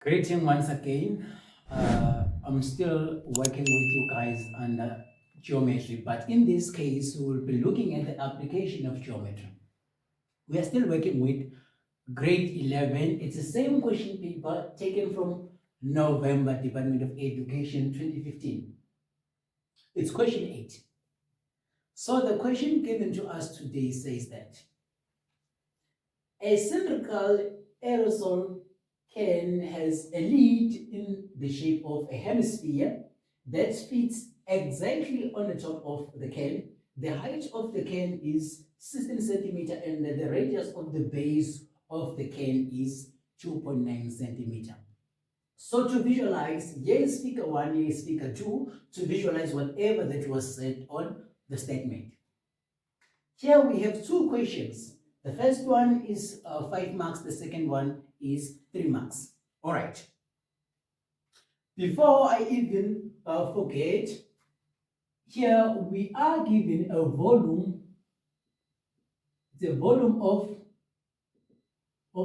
Greeting once again. I'm still working with you guys under geometry, but in this case, we will be looking at the application of geometry. We are still working with grade 11. It's the same question paper taken from November, Department of Education 2015. It's question 8. So the question given to us today says that a cylindrical aerosol can has a lid in the shape of a hemisphere that fits exactly on the top of the can. The height of the can is 16 centimeter and the radius of the base of the can is 2.9 centimeter. So to visualize, here is figure 1, here is figure 2, to visualize whatever that was said on the statement. Here we have two questions. The first one is 5 marks, the second one is 3 marks. All right. Before I even forget, here we are given a volume, the volume of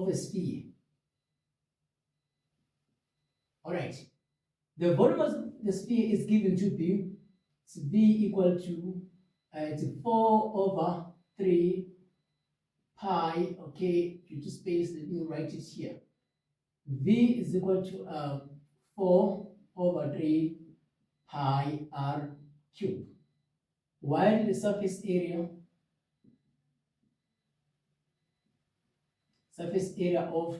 a sphere. All right. The volume of the sphere is given to be V equal to 4 over 3 pi, okay, due to space, let me write it here. V is equal to 4 over 3 pi r cubed, while the surface area of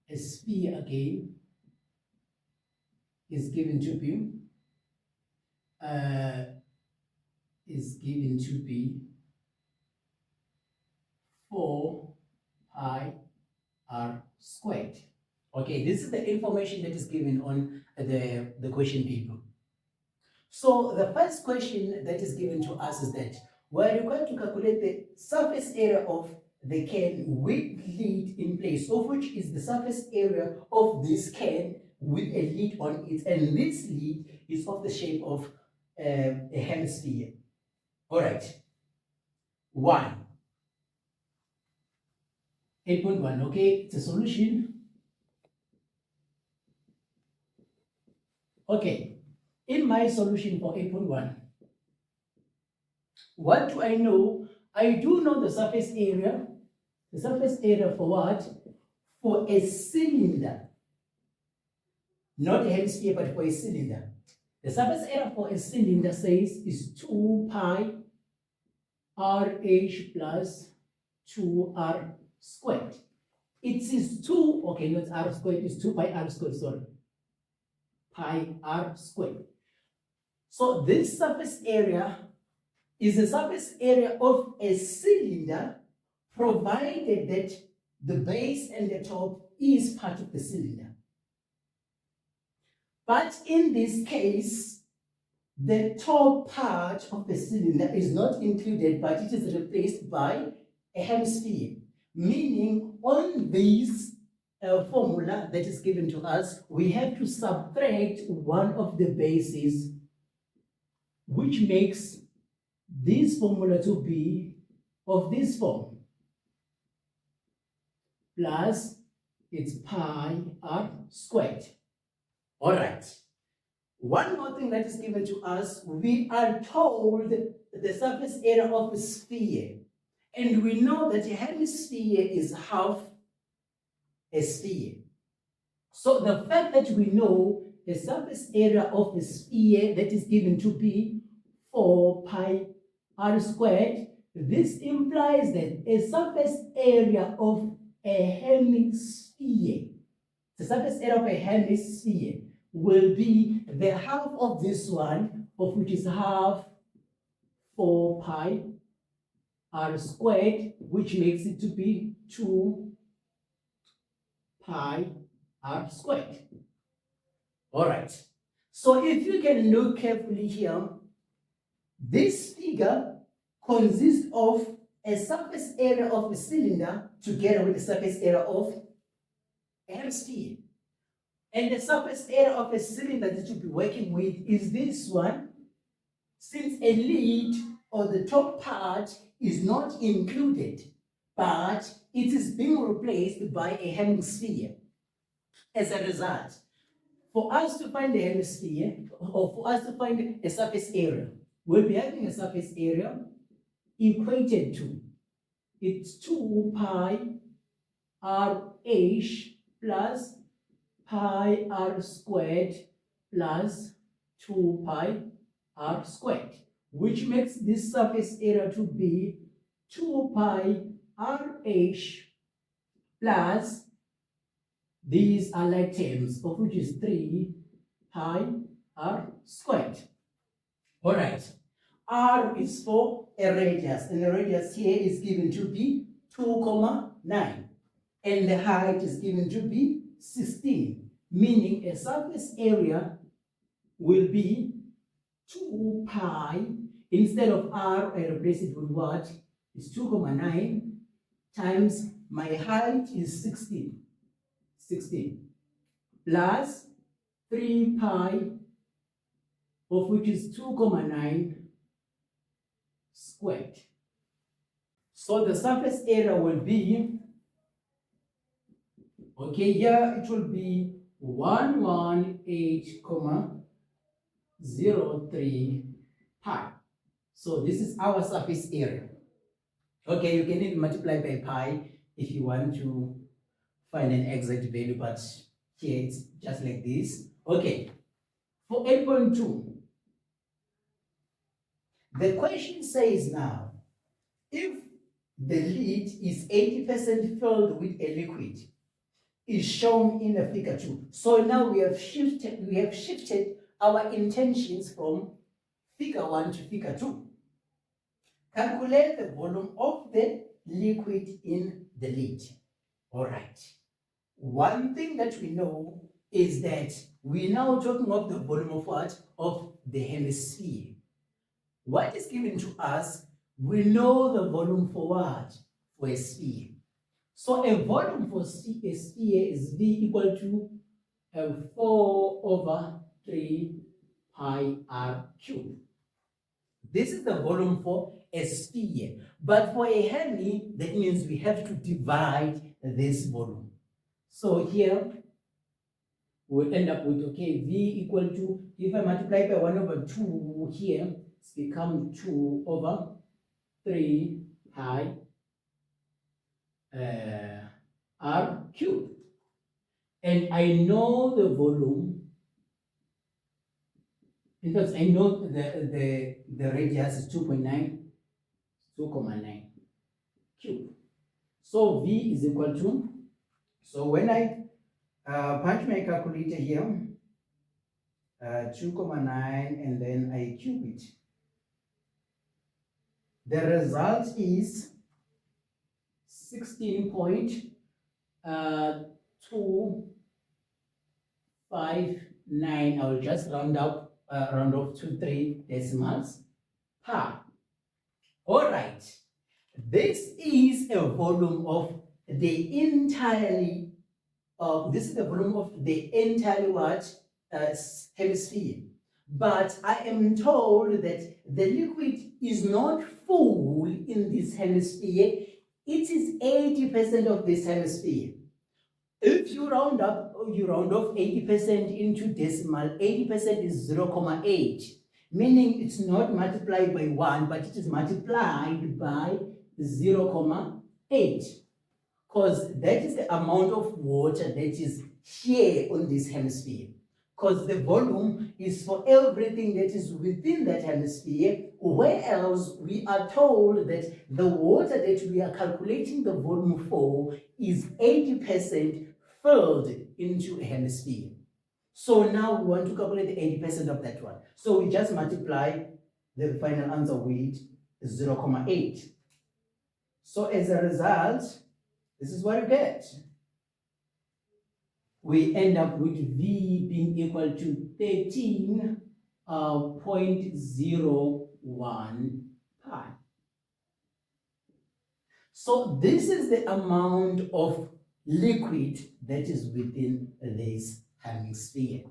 a sphere again is given to be 4 pi r squared. Okay, this is the information that is given on the question paper. So the first question that is given to us is that we're required to calculate the surface area of the can with lid in place, of which is the surface area of this can with a lid on it, and this lid is of the shape of a hemisphere. All right. 8.1, okay, it's a solution. Okay, in my solution for 8.1, what do I know? I do know the surface area. The surface area for what? For a cylinder. Not a hemisphere, but for a cylinder. The surface area for a cylinder says is 2 pi RH plus 2r squared. It is 2, okay, not r squared, it's 2 pi r squared, sorry. Pi r squared. So this surface area is the surface area of a cylinder, provided that the base and the top is part of the cylinder. But in this case, the top part of the cylinder is not included, but it is replaced by a hemisphere, meaning on this formula that is given to us, we have to subtract one of the bases, which makes this formula to be of this form, plus it's pi r squared. All right. One more thing that is given to us, we are told the surface area of a sphere, and we know that a hemisphere is half a sphere. So the fact that we know the surface area of a sphere that is given to be 4 pi r squared, this implies that a surface area of a hemisphere, the surface area of a hemisphere will be the half of this one, of which is half 4 pi r squared, which makes it to be 2 pi r squared. All right. So if you can look carefully here, this figure consists of a surface area of a cylinder together with the surface area of a hemisphere. And the surface area of a cylinder that you'll be working with is this one, since a lid or the top part is not included, but it is being replaced by a hemisphere. As a result, for us to find the hemisphere, or for us to find a surface area, we'll be having a surface area equated to, it's 2 pi r h plus pi r squared plus 2 pi r squared, which makes this surface area to be 2 pi r h plus, these are like terms, of which is 3 pi r squared. All right, r is for a radius, and the radius here is given to be 2,9, and the height is given to be 16, meaning a surface area will be 2 pi, instead of r, I replace it with what? It's 2,9 times my height is 16, plus 3 pi, of which is 2,9 squared. So the surface area will be, okay, here it will be 118,03 pi. So this is our surface area. Okay, you can even multiply by pi if you want to find an exact value, but here it's just like this. Okay, for 8.2, the question says now, if the lid is 80% filled with a liquid, is shown in the figure 2. So now we have shifted our intentions from figure 1 to figure 2. Calculate the volume of the liquid in the lid. All right. One thing that we know is that we're now talking of the volume of what? Of the hemisphere. What is given to us, we know the volume for what? For a sphere. So a volume for a sphere is V equal to 4/3 pi r cubed. This is the volume for a sphere. But for a hemi, that means we have to divide this volume. So here, we'll end up with, okay, V equal to, if I multiply by 1/2 here, it's become 2/3 pi r cubed. And I know the volume. In fact, I know the radius is 2.9 cube. So V is equal to, so when I punch my calculator here, 2.9, and then I cube it, the result is 16.259. I'll just round off to 3 decimals per. All right, this is a volume of the entirely, this is the volume of the entire what? Hemisphere. But I am told that the liquid is not full in this hemisphere. It is 80% of this hemisphere. If you round up, you round off 80% into decimal, 80% is 0.8, meaning it's not multiplied by 1, but it is multiplied by 0.8, because that is the amount of water that is here on this hemisphere. Because the volume is for everything that is within that hemisphere, whereas we are told that the water that we are calculating the volume for is 80% filled into a hemisphere. So now we want to calculate the 80% of that one. So we just multiply the final answer with 0.8. So as a result, this is what you get. We end up with V being equal to 13.01 pi. So this is the amount of liquid that is within this hemisphere.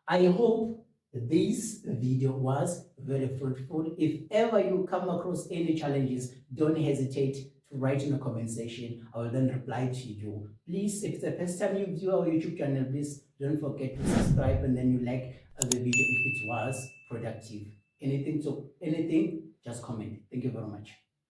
I hope this video was very fruitful. If ever you come across any challenges, don't hesitate to write in the comment section. I will then reply to you. Please, if it's the first time you view our YouTube channel, please don't forget to subscribe, and then you like the video if it was productive. Anything, just comment. Thank you very much.